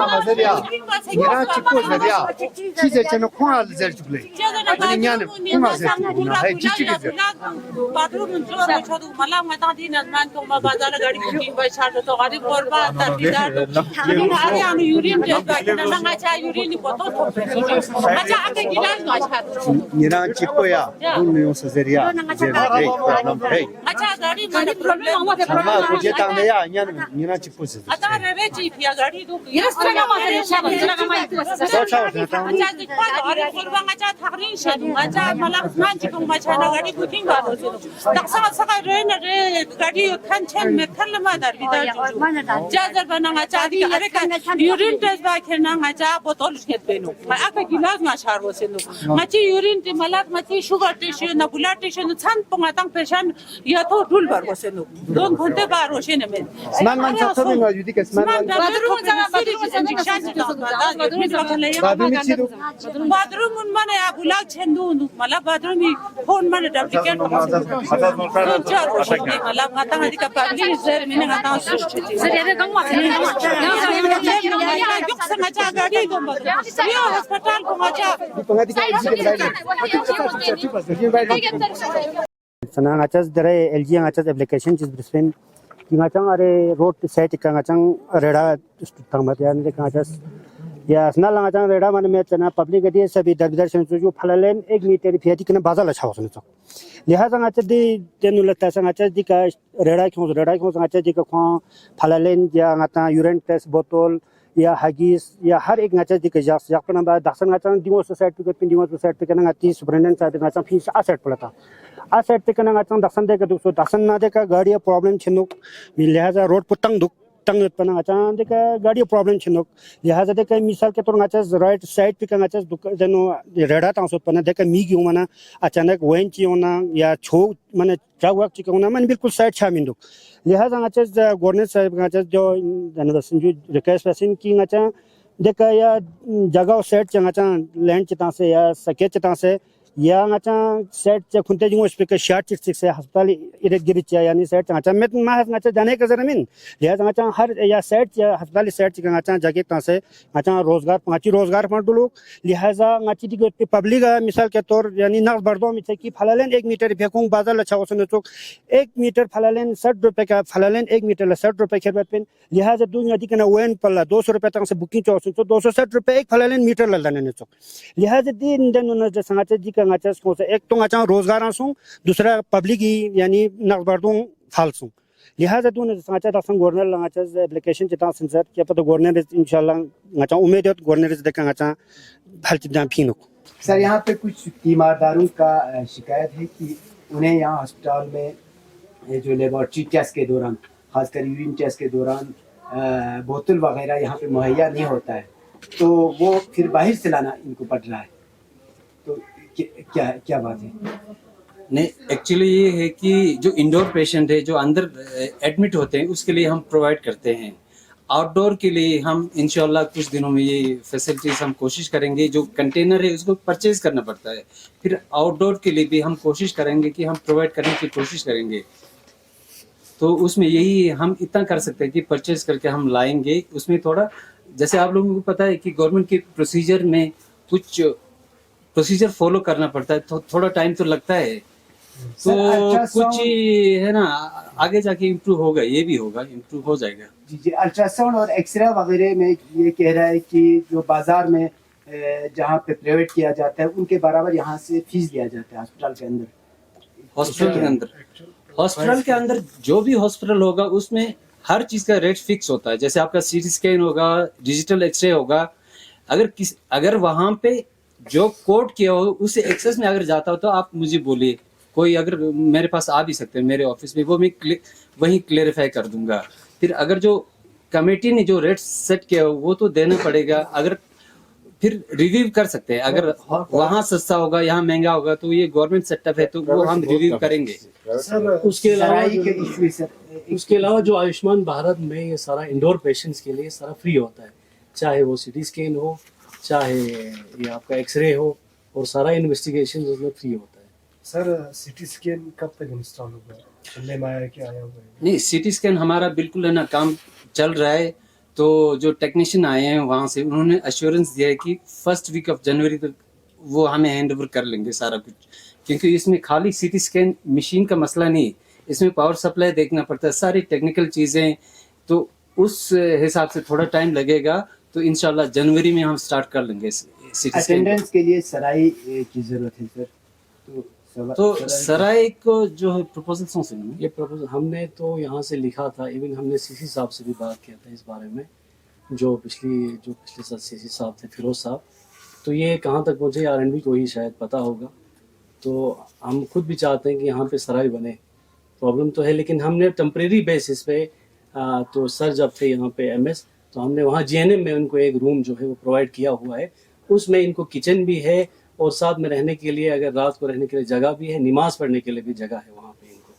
Mazaria, Mira Chico Zaria, she's a Chanoqua Zertule. Yan, Puma Zertuna, Chichi. Bathroom छोड़ो मला मता दिन मन तो बाजार गाड़ी बुकिंग by छाड़ तो गाड़ी करबा तटीदार अरे हम यूरिन टेस्ट बाकी ना अच्छा यूरिन बोतो अच्छा आके गिलास ना छाड़ Mira Chicoya, Dunio Sazaria, अच्छा गाड़ी में प्रॉब्लम हुआ थे Sama, Kujetangaya, Mira Chipus. आता रे चीफ या गाड़ी दो ये रस्ता मारे शाबाश लगा माय तू अच्छा दिखा अरे करबा अच्छा थाकरिन से अच्छा मला मान चिकन अच्छा ना गाड़ी बुकिंग बारो तक्सा सका रे न रे गाड़ी खान छन में खल मा दर बिदा जा जर बना अच्छा दि अरे का यूरिन टेस्ट बा खेना अच्छा बोतल खेत बेनो आका गिलास मा छारो सेनो मची यूरिन ति मला मची शुगर टेस्ट न ब्लड टेस्ट न छन पंगा तंग पेशेंट या तो ढुल बार सेनो 2 घंटे बार हो सेने में Sman man satın var Judy Kesman. Bathroom माने बुलाक छंदू मला बाथरूम फोन माने डुप्लिकेट मला आता हदी का पब्लिक सर मैंने आता सृष्टि सर ये गंग मारे समाचा गाड़ी दो यो अस्पताल को मचा Sana ngacas dari LG ngacas application cis Brisbane ngacang are road side ngacang reda tangmat ya ni ngacas ya senal ngacang reda mana me chana public adi sabi dar senju phalalen 1 meter fiati kana bazala chawsun chok lihaza ngacas di tenula tasa ngacas di ka reda khon ngacas di ka khon phalalen ya ngata urine test botol या हगीस या हर एक ngacas di kejas yak pana ba daksan ngacang dimo society ke pindimo society ke ngati superintendent sa ngacang fees asset pulata asset te kana ngacang daksan de ka dukso daksan na de ka गाड़ी problem chinuk mi lihaza road putang duk tang pana ngacang de ka गाड़ी problem chinuk lihaza de ka misal ke tor ngacas right side pe ka ngacas duk jeno reda tang so pana de ka mi gi mana achanak wen chi ona ya chho mane jawak chi ona man bilkul side chamin duk लिहाजा ngacas governor साहब ngacas जो general Sanju request पैसिन की ngacas देखा या जगह set ngacas land चिता से या सके चिता से या ngacas सेट च खुनते जिंगो स्पीकर शॉर्ट चिट से अस्पताल इरे गिरी च यानी सेट ngacas में ngacas जाने का जरमिन लिहाजा ngacas हर या सेट या अस्पताल सेट च ngacas जगह ता से ngacas रोजगार पर दो लोग लिहाजा ngacas दी पब्लिक मिसाल के तौर यानी नक्स बर्दो में की फलालेन 1 मीटर फेकुंग बाजार लछावसन चोक 1 मीटर फलालेन 60 रुपए का फलालेन 1 मीटर 60 रुपए खेर पेन लिहाजा दुनिया दी कना वेन पल्ला 200 रुपए तक से बुकिंग चौसन तो 260 रुपए एक फलालेन मीटर ललने चोक लिहाजा दी इंदन न संगाच दी का ngacas को एक तो ngacas रोजगार आसु दूसरा पब्लिक यानी नक्स बर्दो फालसु लिहाजा दुन संगाच दसन गवर्नर ngacas एप्लीकेशन चिता सेंसर के पतो गवर्नर इंशाल्लाह ngacas उम्मीद है गवर्नर से देखा ngacas फल चिता फिनो सर यहाँ पे कुछ तीमारदारों का शिकायत है कि उन्हें यहाँ अस्पताल में जो लेबोरेटरी टेस्ट के दौरान खासकर यूरिन टेस्ट के दौरान बोतल वगैरह यहाँ पे मुहैया नहीं होता है तो वो फिर बाहर से लाना इनको पड़ रहा है तो क्या बात है नहीं एक्चुअली ये है कि जो इंडोर पेशेंट है जो अंदर एडमिट होते हैं उसके लिए हम प्रोवाइड करते हैं आउटडोर के लिए हम इंशाल्लाह कुछ दिनों में ये फैसिलिटीज हम कोशिश करेंगे जो कंटेनर है उसको परचेज करना पड़ता है फिर आउटडोर के लिए भी हम कोशिश करेंगे कि हम प्रोवाइड करने की कोशिश करेंगे तो उसमें यही हम इतना कर सकते हैं कि परचेज करके हम लाएंगे उसमें थोड़ा जैसे आप लोगों को पता है कि गवर्नमेंट के प्रोसीजर में कुछ प्रोसीजर फॉलो करना पड़ता है तो थोड़ा टाइम तो लगता है तो कुछ है ना आगे जाके इम्प्रूव होगा ये भी होगा इम्प्रूव हो जाएगा जी अल्ट्रासाउंड और एक्सरे वगैरह में ये कह रहा है कि जो बाजार में जहाँ पे प्राइवेट किया जाता है उनके बराबर यहाँ से फीस लिया जाता है अस्पताल के अंदर हॉस्पिटल के अंदर जो भी हॉस्पिटल होगा उसमें हर चीज का रेट फिक्स होता है जैसे आपका सीटी स्कैन होगा डिजिटल एक्सरे होगा अगर वहां पे जो कोड किया हो उसे एक्सेस में अगर जाता हो तो आप मुझे बोलिए कोई अगर मेरे पास आ भी सकते हैं मेरे ऑफिस में वो मैं वहीं क्लेरिफाई कर दूंगा फिर अगर जो कमेटी ने जो रेट सेट किया हो वो तो देना पड़ेगा अगर फिर रिव्यू कर सकते हैं अगर वहाँ सस्ता होगा यहाँ महंगा होगा तो ये गवर्नमेंट सेटअप है तो वो हम रिव्यू करेंगे सर उसके अलावा जो आयुष्मान भारत में ये सारा इंडोर पेशेंट्स के लिए सारा फ्री होता है चाहे वो सीटी स्कैन हो चाहे ये आपका एक्सरे हो और सारा इन्वेस्टिगेशन उसमें फ्री होता है सर सीटी स्कैन कब तक इंस्टॉल होगा सुनने में आया कि आया हुआ है। नहीं, सीटी स्कैन हमारा बिल्कुल है ना काम चल रहा है। तो जो टेक्नीशियन आए हैं वहाँ से, उन्होंने अश्योरेंस दिया है कि फर्स्ट वीक ऑफ जनवरी तक वो हमें हैंड ओवर कर लेंगे सारा कुछ, क्योंकि इसमें खाली सीटी स्कैन मशीन का मसला नहीं, इसमें पावर सप्लाई देखना पड़ता है, सारी टेक्निकल चीज़ें। तो उस हिसाब से थोड़ा टाइम लगेगा, तो इंशाल्लाह जनवरी में हम स्टार्ट कर लेंगे सीटी स्कैन। अटेंडेंस के लिए सराय की जरूरत है सर, तो सराय को जो है प्रपोजल से ये प्रपोजल हमने तो यहाँ से लिखा था, इवन हमने सीसी साहब से भी बात किया था इस बारे में, जो पिछले साल सीसी साहब थे, फिरोज साहब। तो ये कहाँ तक पहुँचे R&B को ही शायद पता होगा। तो हम खुद भी चाहते हैं कि यहाँ पे सराय बने, प्रॉब्लम तो है, लेकिन हमने टेम्परेरी बेसिस पे तो सर जब थे यहाँ पे MS, तो हमने वहाँ GNM में उनको एक रूम जो है वो प्रोवाइड किया हुआ है। उसमें इनको किचन भी है और साथ में रहने के लिए, अगर रात को रहने के लिए जगह भी है, नमाज पढ़ने के लिए भी जगह है वहाँ पे इनको।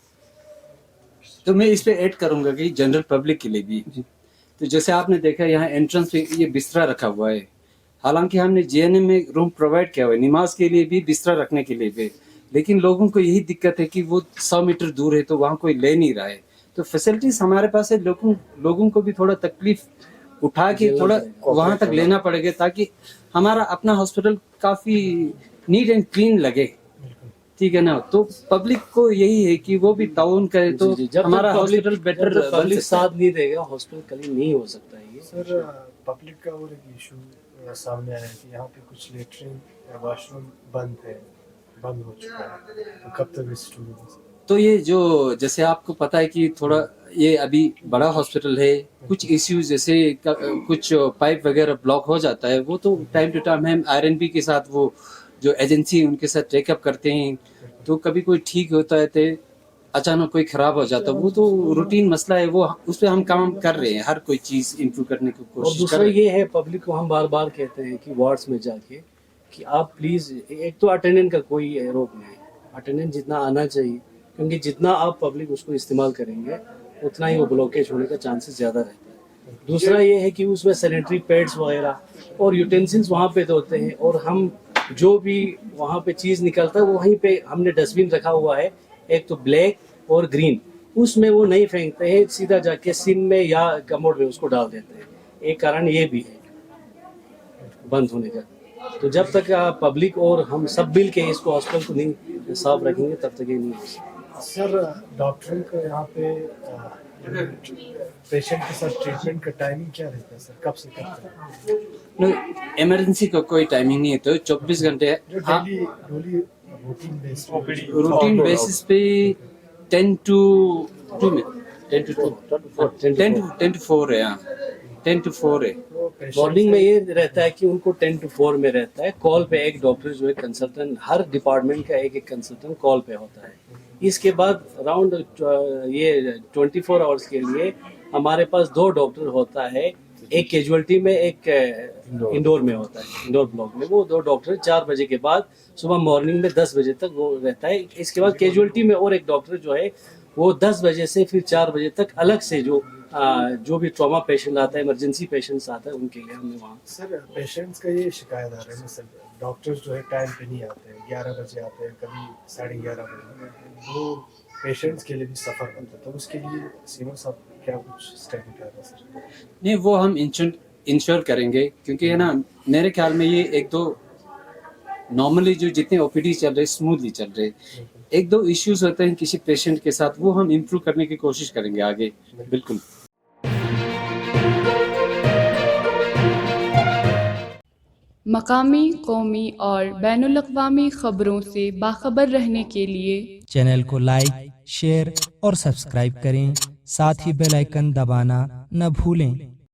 तो मैं इस पे ऐड करूंगा कि जनरल पब्लिक के लिए भी, तो जैसे आपने देखा यहाँ एंट्रेंस पे ये बिस्तरा रखा हुआ है, हालांकि हमने GNM में रूम प्रोवाइड किया हुआ है नमाज के लिए भी, बिस्तरा रखने के लिए भी, लेकिन लोगों को यही दिक्कत है कि वो 100 मीटर दूर है तो वहाँ कोई ले नहीं रहा है। तो फैसिलिटीज हमारे पास है, लोगों को भी थोड़ा तकलीफ उठा के थोड़ा वहाँ तक लेना पड़ेगा, ताकि हमारा अपना हॉस्पिटल काफी नीट एंड क्लीन लगे, ठीक है ना। तो पब्लिक को यही है कि वो भी ताउन करे, तो जब हमारा हॉस्पिटल बेटर पब्लिक साथ नहीं देगा, हॉस्पिटल कभी नहीं हो सकता है ये। सर पब्लिक का और एक इशू सामने आया है कि यहाँ पे कुछ लेटरिन या वॉशरूम बंद हो चुका है, तो कब तक रिस्टोर होगा? तो ये जो जैसे आपको पता है कि थोड़ा ये अभी बड़ा हॉस्पिटल है, कुछ इश्यूज जैसे कुछ पाइप वगैरह ब्लॉक हो जाता है, वो तो टाइम टू टाइम हम R&B के साथ, वो जो एजेंसी उनके साथ टेकअप करते हैं। तो कभी कोई ठीक होता है तो अचानक कोई खराब हो जाता है, वो तो रूटीन मसला है, वो उस पर हम काम कर रहे हैं, हर कोई चीज इम्प्रूव करने की और कोशिश दूसरा कर रहे हैं। ये है, पब्लिक को हम बार बार कहते हैं कि वार्ड्स में जाके कि आप प्लीज, एक तो अटेंडेंट का कोई रोक नहीं है, अटेंडेंट जितना आना चाहिए, क्योंकि जितना आप पब्लिक उसको इस्तेमाल करेंगे उतना ही वो ब्लॉकेज होने का चांसेस ज़्यादा रहता है। दूसरा ये है कि उसमें सैनिटरी पैड्स वगैरह और यूटेंसिल्स वहाँ पे होते हैं, और हम जो भी वहाँ पे चीज़ निकलता है वो वहीं पे हमने डस्टबिन रखा हुआ है, एक तो ब्लैक और ग्रीन, उसमें वो नहीं फेंकते हैं, सीधा जाके सिन में या कमोड में उसको डाल देते हैं। एक कारण ये भी है बंद होने का। तो जब तक पब्लिक और हम सब मिल के इसको हॉस्पिटल को नहीं साफ रखेंगे तब तक ये नहीं हो सकता। सर डॉक्टर का यहाँ पे पेशेंट के साथ ट्रीटमेंट का टाइमिंग क्या रहता है सर, कब से कब तक? इमरजेंसी का कोई टाइमिंग नहीं है, तो 24 घंटे जो डेली रूटीन बेसिस पे 10 to 2 में 10 to 4 है, 10 to 4 है। मॉर्निंग में ये रहता है कि उनको 10 to 4 में रहता है, कॉल पे एक डॉक्टर जो है कंसल्टेंट, हर डिपार्टमेंट का एक कंसल्टेंट कॉल पे होता है। इसके बाद अराउंड ये 24 आवर्स के लिए हमारे पास 2 डॉक्टर होता है, एक कैजुअलिटी में, एक इंडोर में होता है, इंडोर ब्लॉक में। वो 2 डॉक्टर 4 बजे के बाद सुबह मॉर्निंग में 10 बजे तक वो रहता है। इसके बाद कैजुअलिटी में और एक डॉक्टर जो है वो 10 बजे से फिर 4 बजे तक अलग से जो भी ट्रॉमा पेशेंट आता है, इमरजेंसी पेशेंट्स आता है, उनके लिए हमने वहाँ। सर पेशेंट्स का ये शिकायत आ रहा है सर, डॉक्टर्स जो है टाइम पे नहीं आते हैं, 11 बजे आते हैं, कभी 11:30 बजे, तो पेशेंट्स के लिए भी सफ़र होता है। तो उसके लिए सीएम साहब क्या कुछ स्टेप उठा रहे हैं सर? नहीं, वो हम इंश्योर करेंगे, क्योंकि है ना, मेरे ख्याल में ये 1-2 नॉर्मली जो जितने OPD चल रहे स्मूथली चल रहे, 1-2 इश्यूज होते हैं किसी पेशेंट के साथ, वो हम इम्प्रूव करने की कोशिश करेंगे आगे। बिल्कुल। मकामी, कौमी और बैनुल-अक़वामी ख़बरों से बाखबर रहने के लिए चैनल को लाइक, शेयर और सब्सक्राइब करें, साथ ही बेल आइकन दबाना न भूलें।